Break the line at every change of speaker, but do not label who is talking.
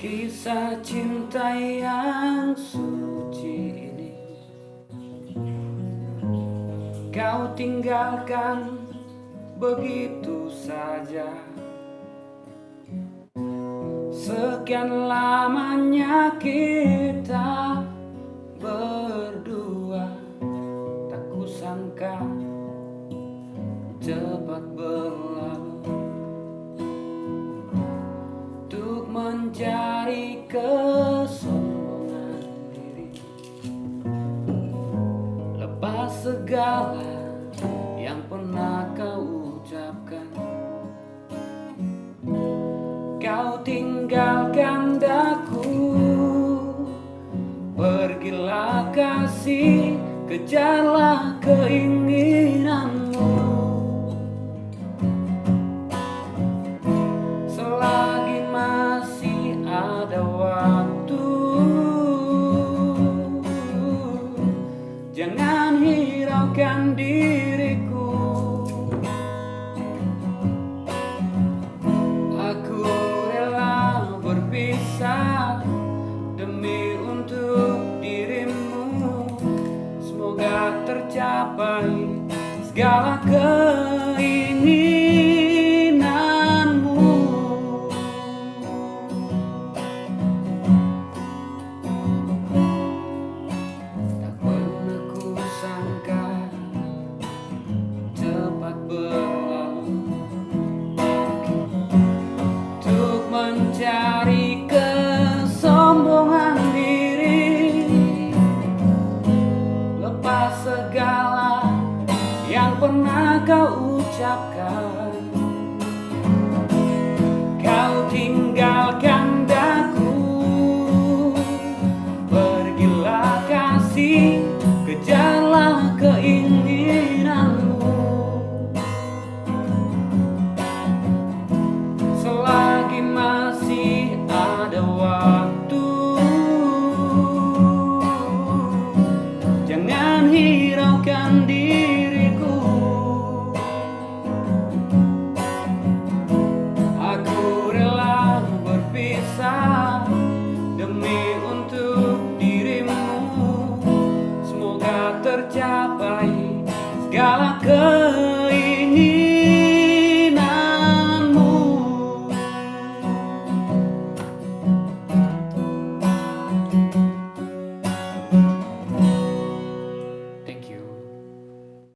Kisah cinta yang suci ini kau tinggalkan begitu saja. Sekian lamanya kita berdua, tak kusangka cepat berlalu. Untuk mencari kesombongan diri, lepas segala yang pernah kau ucapkan. Kau tinggalkan daku, pergilah kasih, kejarlah keinginan.